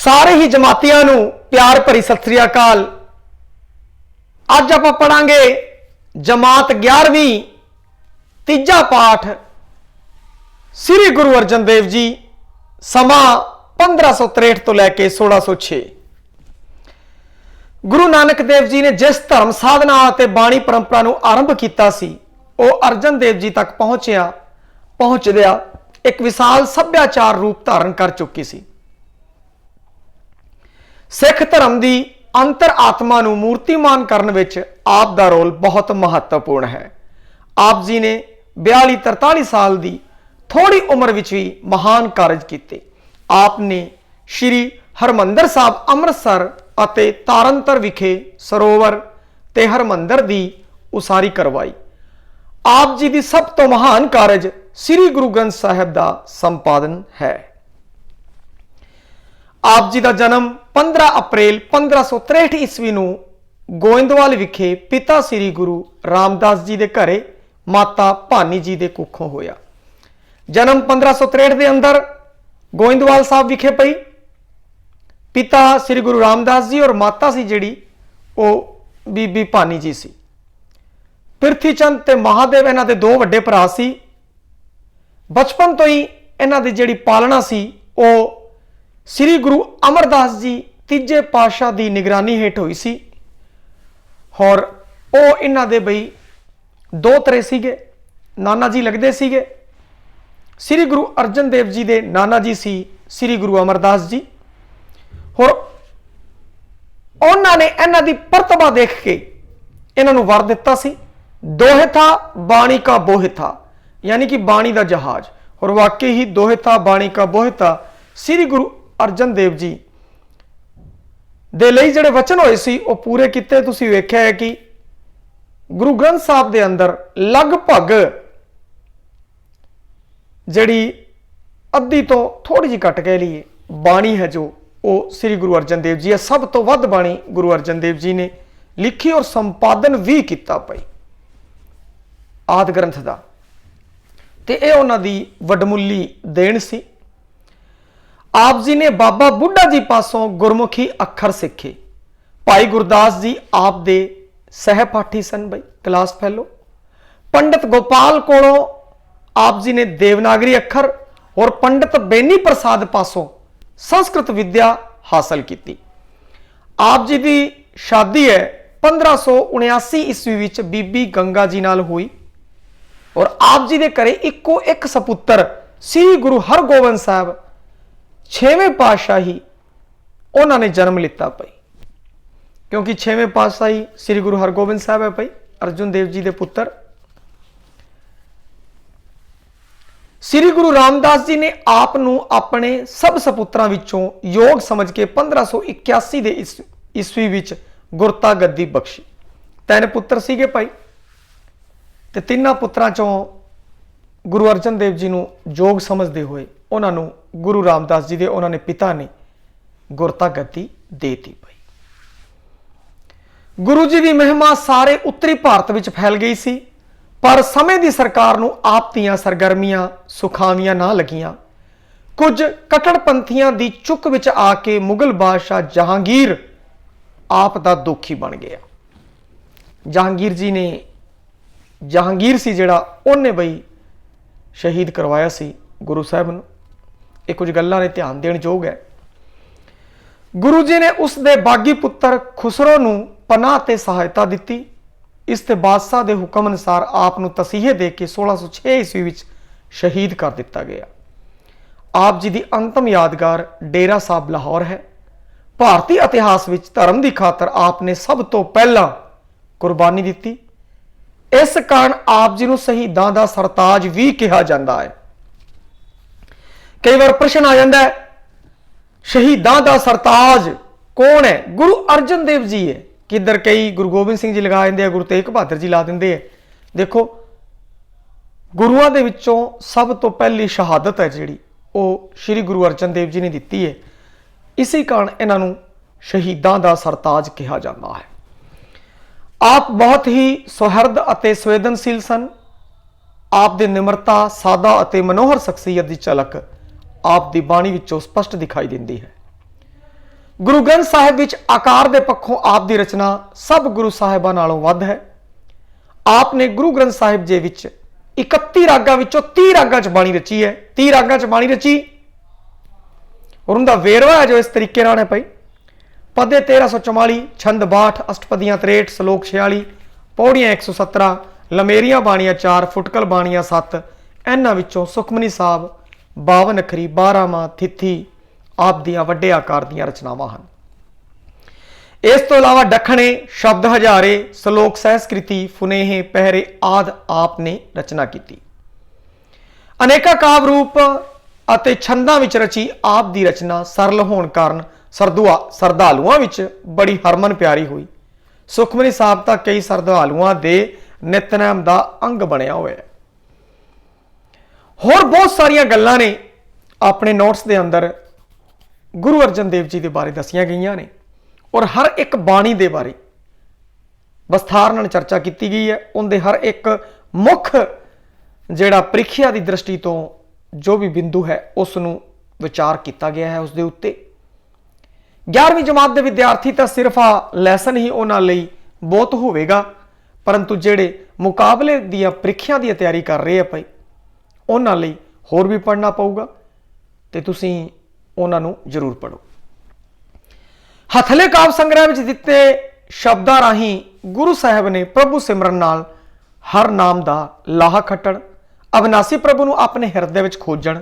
सारे ही जमातियां नूं प्यार भरी सत श्री अकाल। अज आप पढ़ांगे जमात 11वीं तीजा पाठ श्री गुरु अर्जन देव जी, समा 1563 तो लैके 1606। गुरु नानक देव जी ने जिस धर्म साधना और बाणी परंपरा नूं आरंभ किया सी, वो अर्जन देव जी तक पहुंचदिया एक विशाल सभ्याचार रूप धारण कर चुकी सी। सिख धर्म की अंतर आत्मा नूं मूर्तिमान करने विच आप दा रोल बहुत महत्वपूर्ण है। आप जी ने 42-43 साल की थोड़ी उम्र विच भी महान कार्य किए। आपने श्री हरमंदर साहब अमृतसर अते तारनतर विखे सरोवर ते हरमंदर की उसारी करवाई। आप जी की सब तो महान कार्य श्री गुरु ग्रंथ साहिब का संपादन है। आप जी का जन्म 15 अप्रैल 1563 ईस्वी नूं गोइंदवाल विखे पिता श्री गुरु रामदास जी के घरे माता भानी जी के कुखों होया। जन्म 1563 के अंदर गोइंदवाल साहब विखे पई। पिता श्री गुरु रामदास जी और माता सी जिहड़ी वो बीबी भानी जी सी। पिरथी चंद ते महादेव इन्हां दे दो वड्डे भरा सी। बचपन तो ही इन्हां दी जिहड़ी पालना सी वो श्री गुरु अमरदास जी तीजे पातशाह की निगरानी हेठ हुई सी। और वो इन्हां दे बई दो तरह सीगे, नाना जी लगते सीगे। श्री गुरु अर्जन देव जी के नाना जी सी श्री गुरु अमरदास जी। और उन्होंने इन्हां दी प्रतिभा देख के इन्हां नूं वर दिता सी, दोहे था बाणी का बोहे था, यानी कि बाणी का जहाज। और वाकई ही दोहे था बाणी का बोहे था श्री गुरु अर्जन देव जी दे लई जिहड़े वचन होए सी वो पूरे किते। तुसीं वेख्या है कि गुरु ग्रंथ साहब दे अंदर लगभग जिहड़ी अद्धी तो थोड़ी जी घट कह लीए बाणी है जो वो श्री गुरु अर्जन देव जी है। सब तो वध बाणी गुरु अर्जन देव जी ने लिखी और संपादन भी किया पई आदि ग्रंथ का। ते ये उन्हां दी वडमुली देन सी। आप जी ने बाबा बुढ़ा जी पासों गुरमुखी अखर सीखे। भाई गुरदास जी आप दे सहपाठी सन बई, क्लास फैलो। पंडित गोपाल कोलों आप जी ने देवनागरी अखर और पंडित बेनी प्रसाद पासों संस्कृत विद्या हासिल की। आप जी की शादी है 1579 ईस्वी विच बीबी गंगा जी नाल हुई। और आप जी के घरे इको एक सपुत्र श्री गुरु हरगोबिंद साहब 6वें पातशाही उन्होंने जन्म लिता पई, क्योंकि 6वें पातशाही श्री गुरु हरगोबिंद साहब है पई अर्जुन देव जी के पुत्र। श्री गुरु रामदास जी ने आप अपने सब सपुत्रां विचों योग समझ के 1581 दे ईस्वी विच गुरता गद्दी बख्शी। 3 पुत्र सीगे भाई, ते 3 पुत्रां चों गुरु अर्जन देव जी नूं जोग समझते हुए उन्होंने गुरु रामदास जी के उन्होंने पिता ने गुरता गद्दी देती पई। गुरु जी की महिमा सारे उत्तरी भारत में फैल गई सी, पर समय की सरकार नूं आप दियां सरगर्मियां सुखावियां ना लगियां। कुछ कट्टरपंथियां की चुक विच आके मुगल बादशाह जहांगीर आप दा दोखी बन गया। जहांगीर सी जिहड़ा उन्हें बई शहीद करवाया सी गुरु साहब नूं। ये कुछ गल्लां ने ध्यान देण योग है। गुरु जी ने उसके बागी पुत्र खुसरो नूं पनाह ते सहायता दी। इस ते बादशाह के हुक्म अनुसार आप नूं तसीहे दे के 1606 ईस्वी विच शहीद कर दिता गया। आप जी की अंतिम यादगार डेरा साहब लाहौर है। भारतीय इतिहास विच धर्म की खातर आपने सब तो पहला कुर्बानी दी। इस कारण आप जी नूं शहीदां दा सरताज भी कहा जाता है। कई बार प्रश्न आ जाता है शहीदां दा सरताज कौन है? गुरु अर्जन देव जी है। किधर कई गुरु गोबिंद सिंह जी लगा देंगे, गुरु तेग बहादुर जी ला देंगे। देखो गुरुआं दे विचों सब तो पहली शहादत है जिहड़ी वो श्री गुरु अर्जन देव जी ने दी है। इसी कारण इन्हां नूं शहीदां दा सरताज कहा जाता है। आप बहुत ही सुहृद अते संवेदनशील सन। आप दी निमरता सादा अते मनोहर शख्सियत की झलक आप दी बाणी विचों स्पष्ट दिखाई देती है। गुरु ग्रंथ साहिब विच आकार के पक्षों आप की रचना सब गुरु साहिबां नालों वध है। आपने गुरु ग्रंथ साहिब जी विच 31 रागां विचों 30 रागां च बाणी रची है, 30 रागां च बाणी रची और उनका वेरवा है जो इस तरीके नाल है भाई। पदे 1344, छंद 62, अष्टपदियां 63, सलोक 46, पौड़ियां 117, लमेरियां बाणियां 4, फुटकल बाणियां 7। इन्हां विचों सुखमनी साहब 52 अखरी, 12 माह, थिथी आप दियां वड्डे आकार दियां रचनावां हन। इस तो इलावा दखणे, शब्द हजारे, सलोक सहस्कृति, फुनेहे, पहरे आदि आपने रचना की। अनेका काव्य रूप अते छंदां विच रची आप दी रचना सरल होण कारण सरदालुआं विच बड़ी हरमन प्यारी हुई। सुखमनी साहब तां कई सरदालुआं दे नितनेम दा अंग बनिया होया है। होर बहुत सारियां गल्लां ने अपने नोट्स दे अंदर गुरु अर्जन देव जी के बारे दसिया गई ने और हर एक बाणी के बारे विस्तार नाल चर्चा की गई है। उनके हर एक मुख जिहड़ा प्रीखिया की दृष्टि तो जो भी बिंदु है उसनूं विचार किया गया है। उसके उत्ते 11वीं जमात के विद्यार्थी तो सिर्फ आ लैसन ही उन्हां लई बहुत होवेगा, परंतु जिहड़े मुकाबले दियां प्रीखिया की तैयारी कर रहे हैं भाई उन्हां लई होर भी पढ़ना पऊगा ते तुसीं उन्हां नूं जरूर पढ़ो। हथले काव्य संग्रह में दिते शब्दां राही गुरु साहब ने प्रभु सिमरन नाल हर नाम का लाहा खट्टण, अविनाशी प्रभु नूं अपने हिरदे विच खोजण,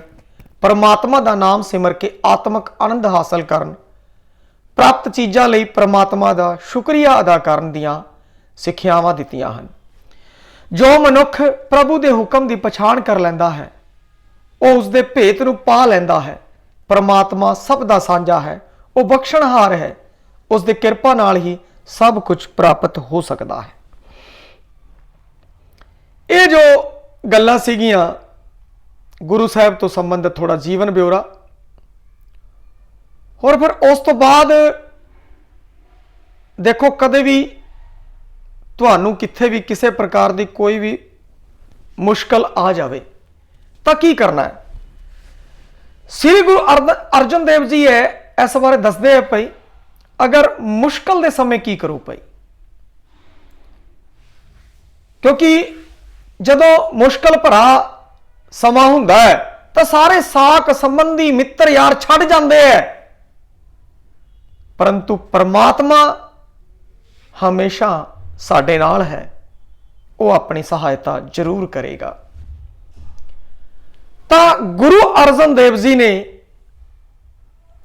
परमात्मा का नाम सिमर के आत्मक आनंद हासिल करन, प्राप्त चीज़ां लई परमात्मा का शुक्रिया अदा करन दियां सिक्ख्यावां दित्तियां हन। जो मनुख प्रभु के हुक्म की पछाण कर लैंदा है वह उसके भेत नूं पा लैंदा है। परमात्मा सब दा साझा है, वह बख्शणहार है, उसकी किरपा नाल ही सब कुछ प्राप्त हो सकता है। ये जो गल्लां सीगियां गुरु साहब तो संबंधित थोड़ा जीवन ब्यौरा और फिर उस तो बाद देखो कदे भी तुहानू किथे भी किसी प्रकार की कोई भी मुश्किल आ जाए तो की करना है। श्री गुरु अर्जन देव जी है इस बारे दसदे है भाई अगर मुश्किल के समय की करो भाई, क्योंकि जदों मुश्किल भरा समा हुंदा है तो सारे साक संबंधी मित्र यार छड़ जाते हैं, परंतु परमात्मा हमेशा साडे नाल है, वो अपनी सहायता जरूर करेगा। तो गुरु अर्जन देव जी ने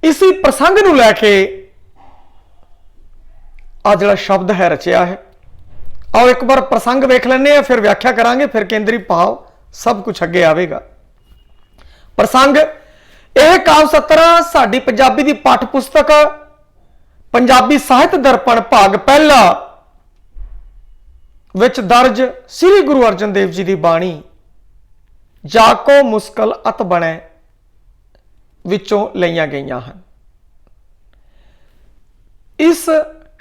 इसी प्रसंग नूं लैके आ जिहड़ा शब्द है रचिया है। आओ एक बार प्रसंग वेख लैने फिर व्याख्या करांगे, फिर केंद्री भाव सब कुछ अगे आवेगा। प्रसंग यह काव्य सतरा साडी पंजाबी दी पाठ पुस्तक पंजाबी साहित्य दर्पण भाग पहला विच दर्ज श्री गुरु अर्जन देव जी की बाणी जाको मुश्किल अत बने विचों लईयां गईयां हन। इस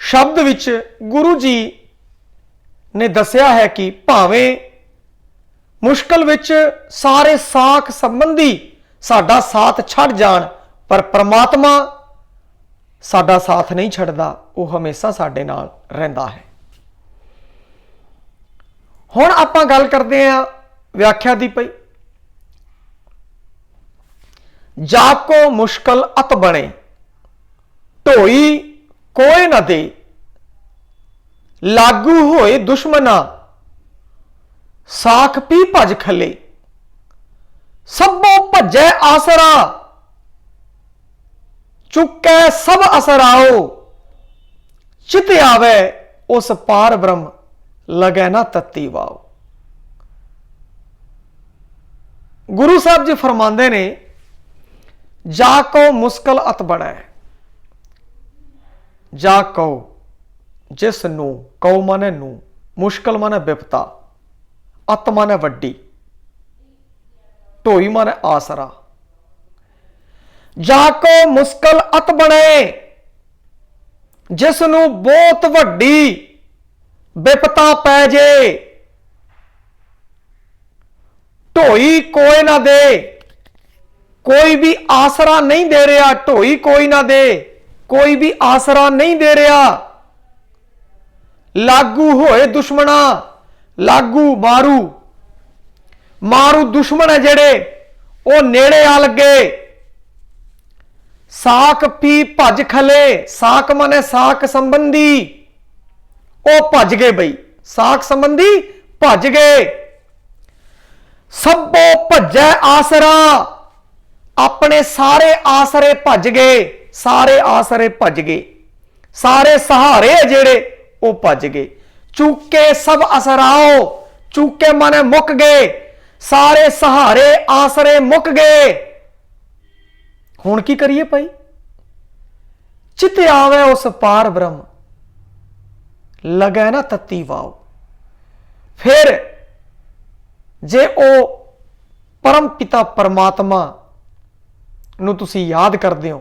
शब्द विच गुरु जी ने दसिया है कि भावें मुश्किल विच सारे साख संबंधी साडा साथ छड़ जाण पर परमात्मा साडा साथ नहीं छड़दा, वो हमेशा साडे नाल रहिंदा है। हुण आपां गल करदे हां व्याख्या दी पई। जाको मुश्किल अत बने ढोई कोई न दे, लागू होए दुश्मना साख पी भज खले, सबो भजै आसरा चुकै सब असराओ, चित आवे उस पार ब्रह्म लगे ना तत्ती वाओ। गुरु साहब जी फरमांदे ने जाको मुश्किल अत बने, जाको जिस नू, कौ माने नू, मुश्किल माने विपता, अत माने वड्डी, ढोई माने आसरा। जाको मुश्किल अत बने जिस नू बहुत वड्डी विपता पै जे, ढोई कोई ना दे, कोई भी आसरा नहीं दे रहा, ढोई कोई ना दे, कोई भी आसरा नहीं दे रहा। लागू होए दुश्मना, लागू मारू मारू दुश्मन है जेड़े वो नेड़े आ लगे। साक पी भज खले, साक मने साक संबंधी, वो भज गए बई, साक संबंधी भज गए। सबो भजै आसरा, अपने सारे आसरे भज गए, सारे आसरे भज गए, सारे सहारे जेड़े वो भज गए। चूके सब असराओ, चूके माने मुक गए, सारे सहारे आसरे मुक गए। हुण की करिए भाई? चित आवे उस पार ब्रह्म, लगे ना तत्ती वाओ। फिर जे ओ परम पिता परमात्मा नूं तुसीं याद करदे हो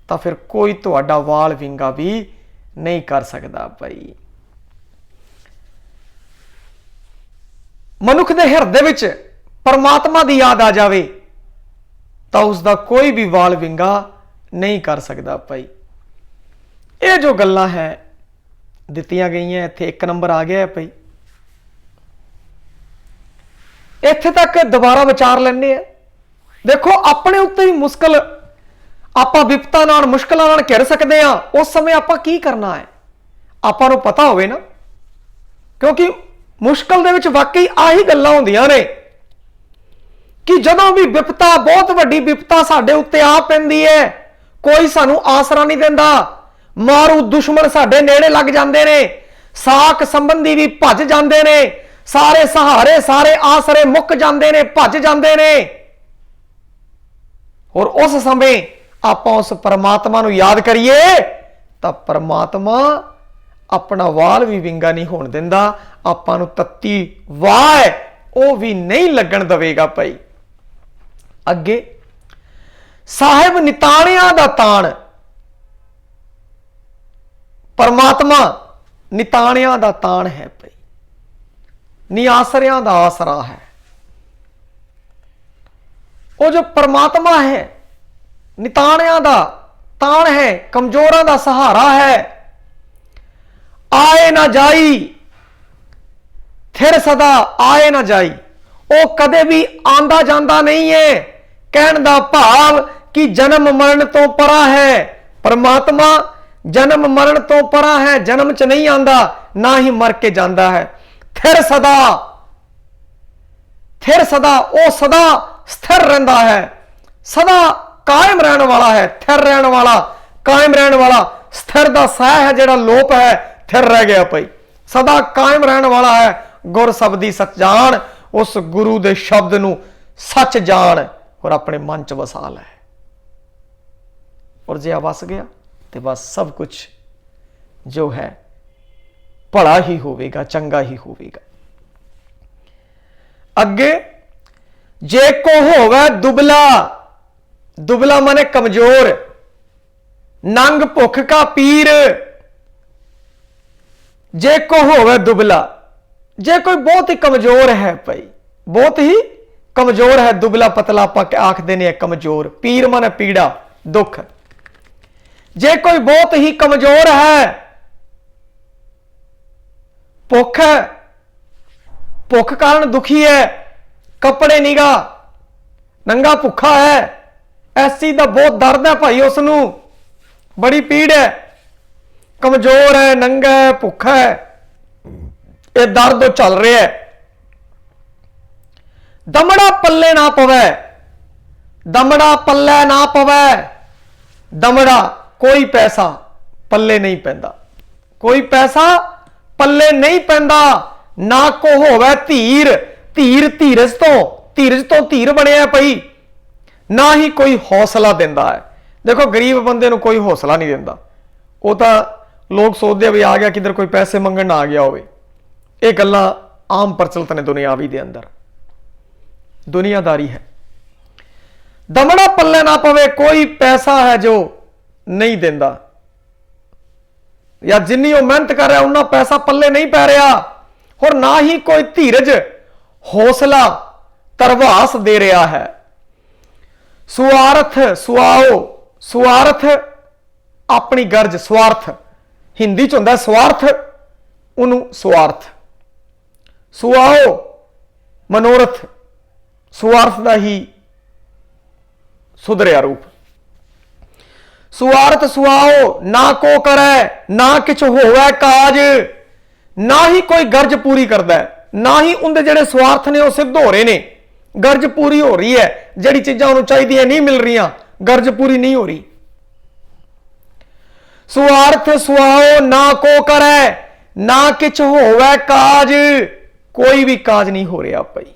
तो फिर कोई तुहाडा वाल विंगा भी नहीं कर सकता भाई। मनुख दे हिरदे विच परमात्मा दी याद आ जावे तो उसका कोई भी वाल विंगा नहीं कर सकता भाई। ये जो गल्लां है दित्तियां गईयां, इत्थे एक नंबर आ गया है भाई। इत्थे तक दोबारा विचार लेने। देखो अपने उत्ते ही मुश्किल, आपां विपता नाल मुश्किलां नाल घिर सकते हैं, उस समय आपां की करना है आपां नूं पता होवे ना। क्योंकि मुश्किल दे विच वाकई आही गल्लां हुंदियां ने कि जदों भी विपता, बहुत वड्डी विपता साडे उत्ते आ पैंदी है, कोई सानू आसरा नहीं देंदा, मारू दुश्मन साडे नेड़े लग जांदे ने, साक संबंधी भी भज जांदे ने, सारे सहारे सारे आसरे मुक जांदे ने, भज जांदे ने। और उस समय आपां उस परमात्मा नूं याद करिए तो परमात्मा अपना वाल भी विंगा नहीं होण दिंदा, आपां नूं तत्ती वाह वो भी नहीं लगन देवेगा भाई। अगे साहिब निताणियां दा ताण, परमात्मा निताणियां दा ताण है भाई, निआसरियां दा आसरा है। वो जो परमात्मा है निताणियां दा ताण है, कमजोरां दा सहारा है। आए ना जाई थिर सदा आए ना जाई, वो कदे भी आंदा जांदा नहीं है। कहण दा भाव कि जन्म मरण तो परा है, परमात्मा जन्म मरण तो परा है, जन्म च नहीं आंदा ना ही मर के जांदा है। थिर सदा, थिर सदा वो सदा स्थिर रहता है, सदा कायम रहने वाला है, थिर रहने वाला, कायम रहने वाला। स्थिर दा सह है जेड़ा लोप है, थिर रह गया भाई, सदा कायम रहने वाला है। गुर शब्दी सच जान, उस गुरु दे शब्द नूं सच जान और अपने मन च वसा लै। और जे वस गया तो बस सब कुछ जो है भला ही होवेगा, चंगा ही होवेगा। अगे जे को होवे दुबला, दुबला माने कमजोर, नंग भुख का पीर। जे को होवे दुबला, जे कोई बहुत ही कमजोर है भाई, बहुत ही कमजोर है, दुबला पतला आखदे ने कमजोर, पीर माने पीड़ा दुख। जे कोई बहुत ही कमजोर है, भुख है, भुख कारण दुखी है, कपड़े निगा, नंगा भुखा है, इस चीज का बहुत दर्द है भाई, उसनू बड़ी पीड़ है, कमजोर है, नंगा है, भुखा है, ये दर्द चल रहा है। दमड़ा पल्ले ना पवे, दमड़ा पल्ले ना पवे, दमड़ा कोई पैसा पल्ले नहीं पैंदा, कोई पैसा पल्ले नहीं पैंदा। ना को होवे धीर, धीर धीरज तो धीर बनया पई, ना ही कोई हौसला दिंदा है। देखो गरीब बंदे नूं कोई हौसला नहीं दिंदा, वो तो लोग सोचते भी आ गया किधर कोई पैसे मंगण ना आ गया होवे। ये गल्लां आम प्रचलित ने दुनियावी दे अंदर, दुनियादारी है। दमड़ा पल्ले ना पवे, कोई पैसा है जो नहीं देंदा, या जिन्नी वो मेहनत कर रहा उन्ना पैसा पल्ले नहीं पै रहा, और ना ही कोई धीरज हौसला तरवास दे रहा है। सुआरथ सुआओ, सुआरथ अपनी गर्ज स्वार्थ, हिंदी च हुंदा स्वार्थ, उन्हों स्वार्थ। सुआओ मनोरथ, स्वार्थ का ही सुधरिया रूप। सुआर्थ सुआओ ना को करे, ना किछ होवे काज, ना ही कोई गर्ज पूरी करता है, ना ही उनके जेडे स्वार्थ ने वो सिद्ध हो रहे ने। गर्ज पूरी हो रही है, जड़ी चीज़ां उन्होंने चाहिए नहीं मिल रही, गर्ज पूरी नहीं हो रही। सुआर्थ सुआओ ना को करे, ना किछ होवे काज, कोई भी काज नहीं हो रहा भाई,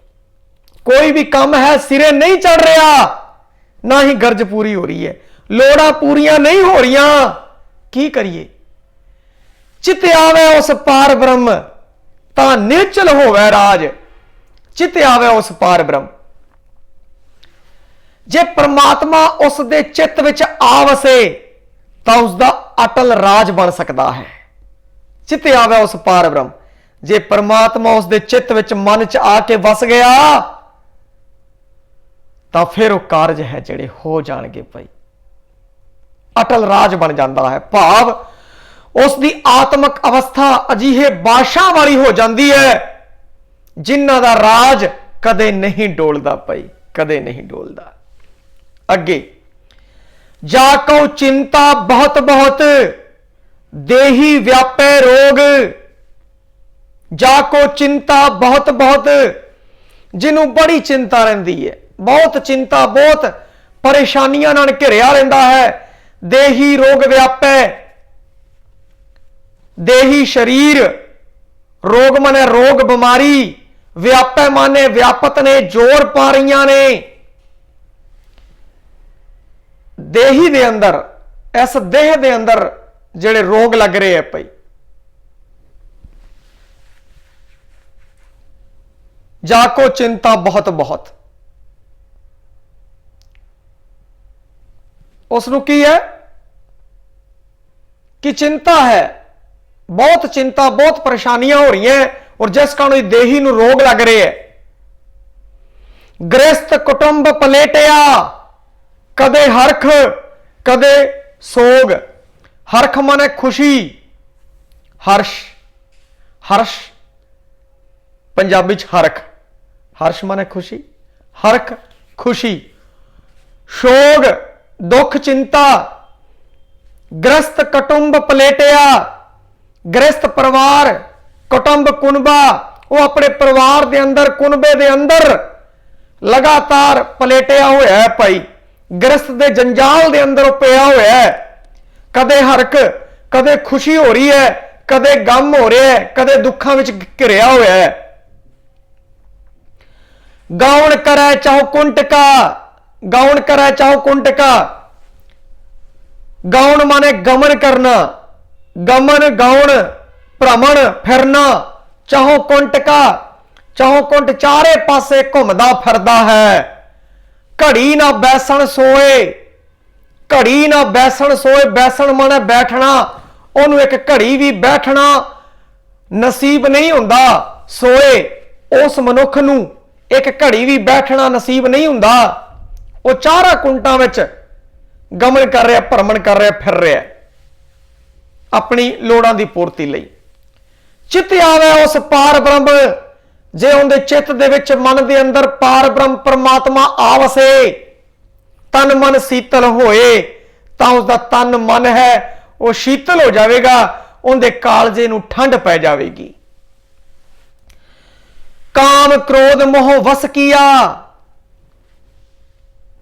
कोई भी काम है सिरे नहीं चढ़ रहा, ना ही गर्ज पूरी हो रही है, लोड़ा पूरियां नहीं हो रही, की करिए। चित आवे उस पार ब्रह्म, ता निचल होवे राज, चित आवे उस पार ब्रह्म। जे परमात्मा उस दे चित्त विच आ वसे तां उसदा अटल राज बन सकता है। चित आवे उस पार ब्रह्म, जे परमात्मा उस दे चित्त विच मन च आके वस गया तां फिर वो कारज है जिहड़े हो जाणगे भाई, अटल राज बन जाता है। भाव उसकी आत्मक अवस्था अजीहे बादशाह वाली हो जाती है जिन्हां दा राज कदे नहीं डोलदा भाई, कदे नहीं डोलदा। अगे जाको चिंता बहुत बहुत, देही व्यापे रोग, जाको चिंता बहुत बहुत, जिन्हों बड़ी चिंता रहिंदी है, बहुत चिंता, बहुत परेशानियां नाल घिरिया रहिंदा है। देही रोग व्यापे, देही शरीर, रोग माने रोग बीमारी, व्यापे माने व्यापत ने, जोर पा रही ने। देही दे अंदर, इस देह दे अंदर जेड़े रोग लग रहे हैं भाई, जाको चिंता बहुत बहुत, उसनू की है कि चिंता है, बहुत चिंता, बहुत परेशानियां हो रही हैं, और जिस कारण देही नू रोग लग रहे हैं। गृहस्थ कुटुंब पलेटिया, कदे हरख कदे सोग। हरख माने खुशी, हर्ष, हर्ष पंजाबी च हरख, हर्ष माने खुशी, हरख खुशी। शोग दुख चिंता। गृहस्थ कुटुंब पलेटिया, गृहस्थ परिवार, कुटुंब कुनबा, वो अपने परिवार के अंदर, कुनबे के अंदर लगातार पलेटिया होया है भाई, गृहस्थ के जंजाल के अंदर पिया होया है। कदे हरक, कदे खुशी हो रही है, कदे गम हो रहा है, कदे दुखों में घिरिया होया है। गाउन करे चाहो कुंटका, गाउन करे चाहो कुंटका। गाउन माने गमन करना, गमन गाउन, भ्रमण फिरना, चाहो कुंटका, चाहो कुंट चारे पासे घुमदा फिरदा है। घड़ी ना बैसन सोए, घड़ी ना बैसन सोए, बैसन माने बैठना, उन्होंने एक घड़ी भी बैठना नसीब नहीं हुंदा। सोए उस मनुख नूं एक घड़ी भी बैठना नसीब नहीं हुंदा, वो चारा कुंटां विच गमन कर रहा, भ्रमण कर रहा, फिर रहा अपनी लोड़ां दी पूर्ति लई। चित आवे उस पार ब्रह्म, जे उनके चित्त दे विच मन दे अंदर पार ब्रह्म परमात्मा आ वसे, तन मन शीतल होए, तां उसदा तन मन है वो शीतल हो जाएगा, उनके कालजे नूं ठंड पै जाएगी। काम क्रोध मोह वस किया,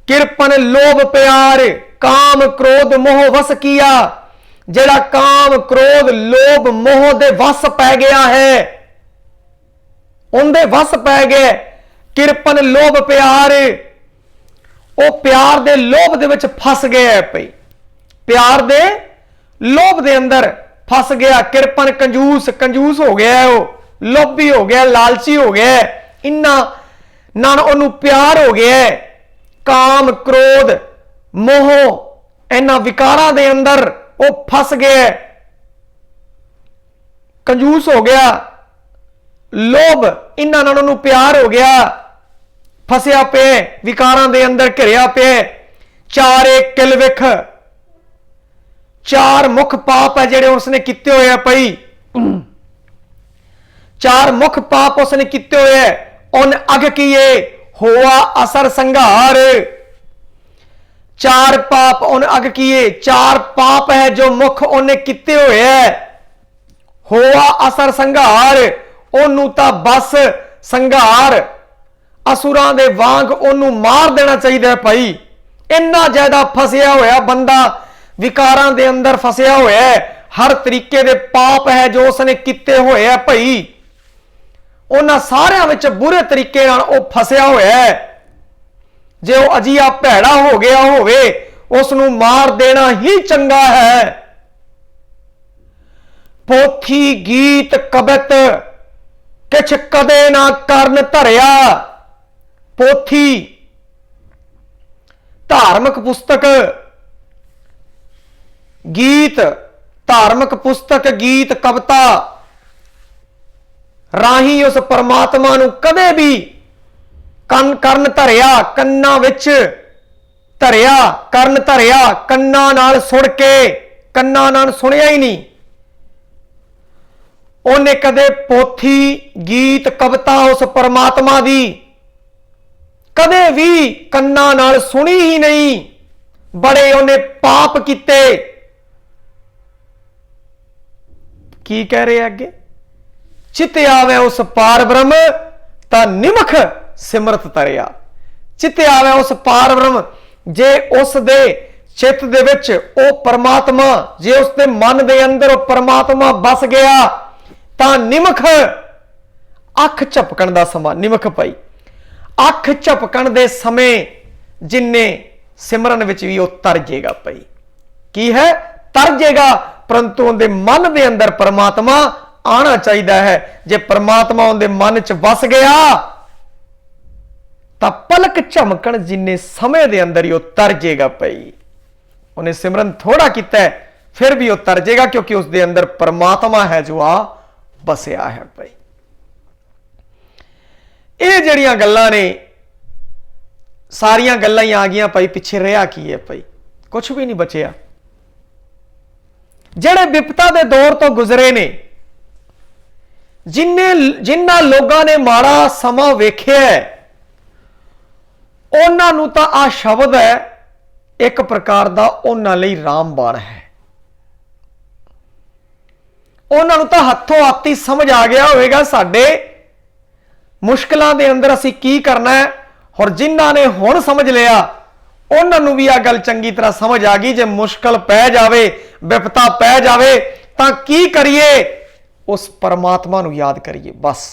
किरपन लोभ प्यार। काम क्रोध मोह वस किया, जेड़ा काम क्रोध लोभ मोह दे वस पै गया है, उनके वस पै गए। किरपन लोभ प्यार, वो प्यार दे लोभ दे विच फस गया है भाई, प्यार दे लोभ दे अंदर फस गया। किरपन कंजूस, कंजूस हो गया है, वो लोभी हो गया, लालची हो गया, इन्ना ना उन्होंने प्यार हो गया। काम क्रोध मोह इन्ना विकारां दे अंदर वो फस गया, कंजूस हो गया। लोभ इन्ना नाल उन्होंने प्यार हो गया, फसिया पे विकारां दे अंदर घिरिया पे। चारे किल विख, चार मुख पाप है जेडे उसने किते हुए है भाई, चार मुख पाप उसने किते हुए है। उन अग किए हुआ असर संघार, चार पाप उन अग किए, चार पाप है जो मुख उन्हें किते हुए है। हुआ असर संघार, ओनू तां बस संघार असुरां दे वांग ओनू मार देना चाहिए भाई। इन्ना ज्यादा फसिया होया बंदा, विकारां दे अंदर फसिया होया है, हर तरीके दे पाप है जो उसने किते हुए है भाई। उन्हां सारियां विच बुरे तरीके नाल ओ फसिया होया है। जे वो अजिया भैड़ा हो गया होवे उसनू मार देना ही चंगा है। पोथी गीत कवित किछ कदे ना करन धरिया, पोथी धार्मिक पुस्तक, गीत धार्मिक पुस्तक गीत कविता राही उस परमात्मा नू कदे भी करन धरिया, कन्ना विच धरिया, करन धरिया, कन्ना नाल सुन के, कन्ना नाल सुनिया ही नहीं। उन्हें कदे पोथी गीत कविता उस परमात्मा दी कदे भी कन्ना नाल सुनी ही नहीं। बड़े उन्हें पाप किते। की कह रहे अगे, चित आवे उस पार ब्रह्म ता निमख सिमरत तरिया। चित आवे उस पार ब्रह्म, जे उस दे चित दे विच ओ परमात्मा, जे उस दे मन दे अंदर ओ परमात्मा बस गया तां निमख, अख झपकण दा समा निमख पाई, अख झपकण दे समय जिन्ने सिमरन विच भी ओ तर जेगा पाई। की है तर जेगा, परंतु उनके मन दे अंदर परमात्मा आना चाहिए है। जे परमात्मा उनके मन च बस गया तो पलक झमकण जिन्ने समय दे अंदर ही तर जेगा पई। उन्हें सिमरन थोड़ा किया है फिर भी तर जेगा, क्योंकि उसके अंदर परमात्मा है जो आ बसिया है पई। ये जड़ियां गल्लां ने सारियां गल्लां ही आ गई भाई, पिछे रहा की है भाई, कुछ भी नहीं बचिया। जेड़े विपता दे दौर तो गुजरे ने, जिन्ना लोगों ने माड़ा समा वेख्या उन्हां नूं तां आ शब्द है एक प्रकार का उन्हां लई रामबाण है। उन्हां नूं तां हत्थों हाथी समझ आ गया होवेगा साडे मुश्किलों के अंदर असी की करना है। और जिन्हां ने हुण समझ लिया उन्हां नूं भी आ गल चंगी तरह समझ आ गई, जे मुश्किल पै जावे, विपता पै जावे तां की करिए, उस परमात्मा नूं याद करिए। बस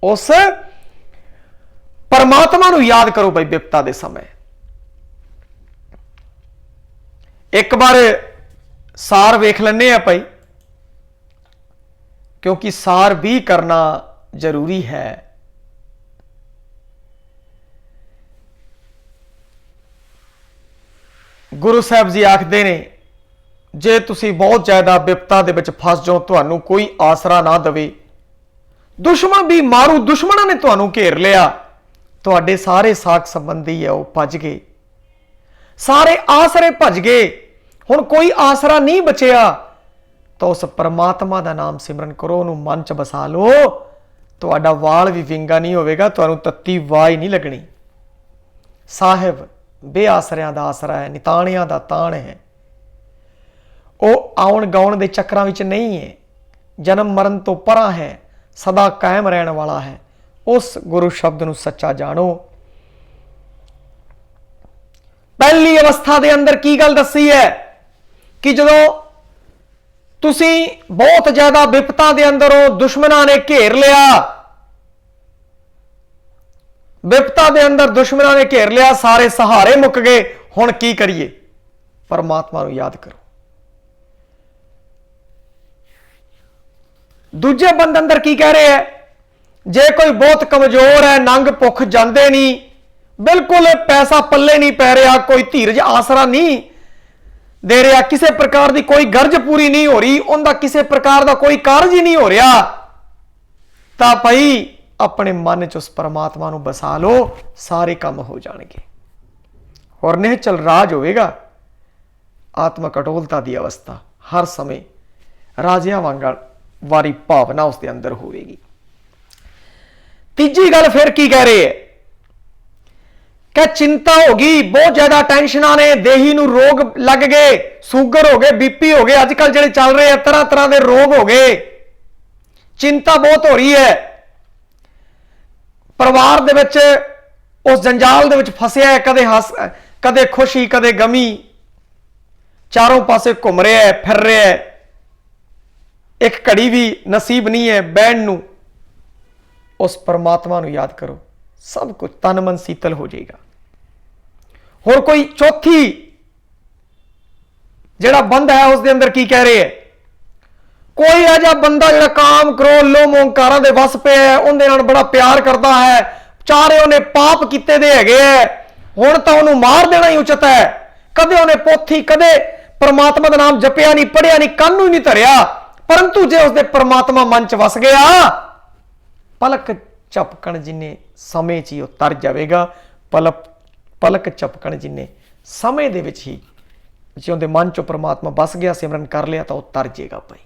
उस परमात्मा नूं याद करो भाई विपता दे समय। एक बार सार वेख लैने आ भाई, क्योंकि सार भी करना जरूरी है। गुरु साहब जी आखते ने, जे तुसी बहुत ज्यादा विपता दे विच फस जाओ, तुहानू कोई आसरा ना दवे, दुश्मन भी मारू, दुश्मनों ने तुहानू घेर लिया, तुहाडे सारे साख संबंधी है वो भज गए, सारे आसरे भज गए, हुण कोई आसरा नहीं बचिया, तो उस परमात्मा का नाम सिमरन करो, उन्होंने मन च बसा लो, तुहाडा वाल भी विंगा नहीं होवेगा, तुहानू तत्ती वाह नहीं लगनी। साहिब बेआसरियां दा आसरा है, निताणियां दा ताण है, वो आउण गाउण दे चक्रां विच नहीं है, जन्म मरण तो परां है, सदा कायम रहने वाला है। उस गुरु शब्द नूं सच्चा जानो। पहली अवस्था दे अंदर की गल दसी है कि जदों तुसी बहुत ज्यादा विपता दे अंदर हो, दुश्मनां ने घेर लिया, विपता दे अंदर दुश्मनां ने घेर लिया, सारे सहारे मुक गए, हुण की करिए? परमात्मा नूं याद करो। दूजे बंद अंदर की कह रहे हैं, जे कोई बहुत कमजोर है, नंग भुख जाते नहीं, बिल्कुल पैसा पल्ले नहीं पै रहा, कोई धीरज आसरा नहीं दे रहा, किसी प्रकार की कोई गर्ज पूरी नहीं हो रही, उनका किसी प्रकार का कोई कारज ही नहीं हो रहा, तो भाई अपने मन च उस परमात्मा नूं बसा लो, सारे काम हो जाएंगे और निहचल राज होएगा। ਆਤਮਕ ਅਡੋਲਤਾ ਦੀ ਅਵਸਥਾ ਹਰ ਸਮੇਂ ਰਾਜਿਆਂ ਵਾਰੀ ਭਾਵਨਾ ਉਸਦੇ ਅੰਦਰ ਹੋਵੇਗੀ। ਤੀਜੀ ਗੱਲ ਫਿਰ ਕੀ ਕਹਿ ਰਹੇ ਹੈ कि चिंता होगी, बहुत ज्यादा टेंशनां ने, देही नूं रोग लग गए, सूगर हो गए, बीपी हो गए, अजकल जिहड़े चल रहे हैं तरह तरह के रोग हो गए, चिंता बहुत हो रही है। परिवार दे विच उस जंजाल दे विच फसिया है, कदे हस कदे खुशी कदे गमी, चारों पासे घूम रहा है, फिर रहा है, एक घड़ी भी नसीब नहीं है बैठण नूं। उस परमात्मा नूं याद करो, सब कुछ तन मन शीतल हो जाएगा। और कोई चौथी जिहड़ा बंद है उसके अंदर की कह रहे हैं, कोई ऐसा बंदा जिहड़ा काम क्रोध लोभ मोहंकारां दे वस पे है, उहदे नाल बड़ा प्यार करता है, चारे उहने पाप कीते दे हैगे है, हुण तां उहनूं मार देना ही उचित है। कदे उहने पोथी कदे परमात्मा दा नाम जपिया नहीं, पढ़िया नहीं, कंन नूं नहीं धरिया, परंतु जे उसदे परमात्मा मन च वस गया, पलक झपकण जिन्ने समय च ही वो तर जाएगा। पलक झपकण जिन्ने समय दे विच ही जे उहदे मन चो परमात्मा बस गया, सिमरन कर लिया, तो वह तर जाएगा। भाई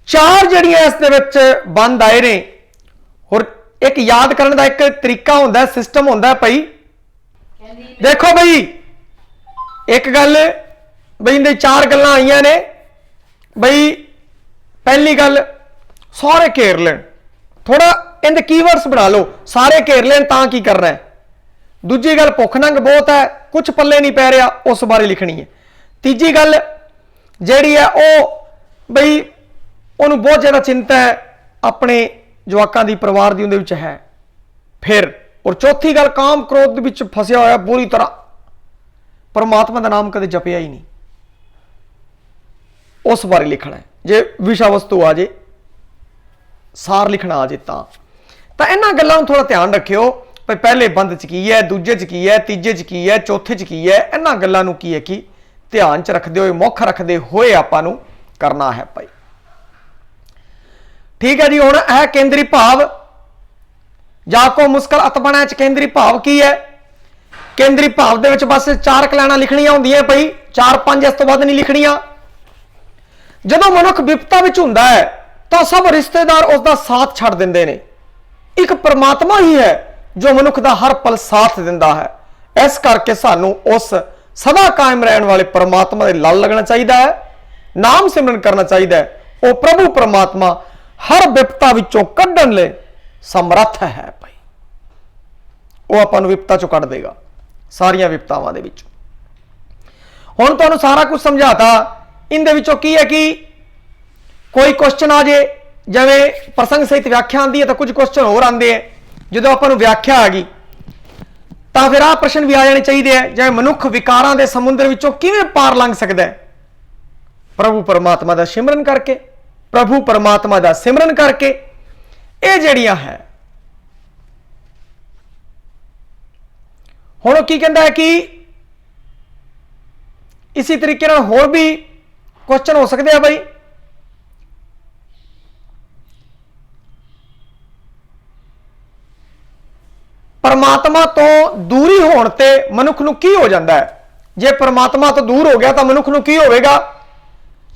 चार जड़ियां इस दे विच बंद आए ने। और एक याद करने का एक तरीका होंदा है, सिस्टम होंदा है। भाई देखो भाई, एक गल बई इहदे चार गल्लां आईयां ने। बई पहली गल सारे घेर लें, थोड़ा इहदे कीवर्ड्स बना लो, सारे घेर लें तां की करना है। दूजी गल भुख नंग बहुत है, कुछ पल्ले नहीं पै रहा, उस बारे लिखनी है। तीजी गल जिहड़ी है वो बई उन्होंने बहुत ज़्यादा चिंता है अपने जवाकां दी, परिवार दी उहदे विच है। फिर और चौथी गल काम क्रोध दे विच फसिया होया बुरी तरह, परमात्मा दा नाम कदे जपिया ही नहीं, उस बारे लिखना है। जे विषय वस्तु आ जे, सार लिखना आ जाए तो इन्हां गल्लां नूं थोड़ा ध्यान रखियो। भाई पहले बंद च की है, दूजे च की है, तीजे च की है, चौथे च की है, इन्हां गल्लां नूं की है कि ध्यान च रखते हुए, मुख रखते हुए आपां नूं करना है। भाई ठीक है जी। हुण है केंद्री भाव, जाको मुश्किल अतपणा च केंद्री भाव की है। केंद्री भाव दे विच बस चार कलाना लिखणियां हुंदियां भाई, चार पंज इस तो वध नहीं लिखणियां। जदों मनुख विपता विच हुंदा है तो सब रिश्तेदार उसका साथ छड़ देंदे ने, एक परमात्मा ही है जो मनुख का हर पल साथ दिंदा है। इस करके सानू उस सदा कायम रहने वाले परमात्मा दे लल लगना चाहिए है, नाम सिमरन करना चाहिए है। वो प्रभु परमात्मा हर विपता विचों कढ़ण ले समर्थ है। भाई वो आपां नूं विपता चों कढ़ देगा, सारियां विपतावां दे विचों। हुण तुहानूं सारा कुछ समझाता। इहदे विचों की है कि कोई क्वेश्चन आ जाए, जिवें प्रसंग सहित व्याख्या आती है तो कुछ क्वेश्चन होर आते हैं। जो आपां नूं व्याख्या आ गई तो फिर आह प्रश्न भी आ जाने चाहिए है, जिवें मनुख विकारां दे समुद्र विचों किवें पार लंघ सकदा है? प्रभु परमात्मा दा सिमरन करके, प्रभु परमात्मा दा सिमरन करके। ये जिहड़ियां है हुण की कहंदा है कि इसी तरीके नाल होर भी क्वेश्चन हो सकते हैं। भाई परमात्मा तो दूरी होने ते मनुख नूं की हो जाता है? जे परमात्मा तो दूर हो गया तो मनुख नूं की होवेगा?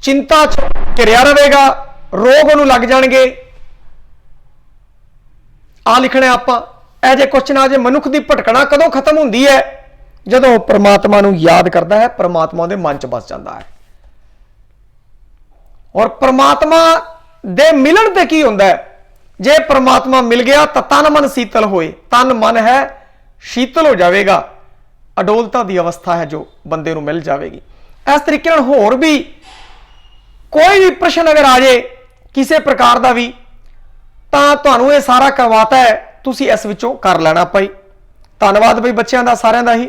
चिंता च घिरिया रहेगा, रोग नूं लग जाणगे। आ लिखना आपां ऐ जे क्वेश्चन आ जे मनुख दी भटकना कदों खत्म हुंदी है? जदों परमात्मा नूं याद करता है, परमात्मा दे मन च बस जाता है। और परमात्मा दे मिलन ते की हुंदा है? जे परमात्मा मिल गया तो तन मन शीतल होए, तन मन है शीतल हो जाएगा, अडोलता की अवस्था है जो बंदे नूं मिल जाएगी। इस तरीके नाल होर भी कोई भी प्रश्न अगर आ जाए किसी प्रकार का भी, तो तुहानूं ये सारा करवाता है, तुसीं इस विचों कर लेना। भाई धन्नवाद भाई बच्चों का सारिਆਂ ਦਾ ही।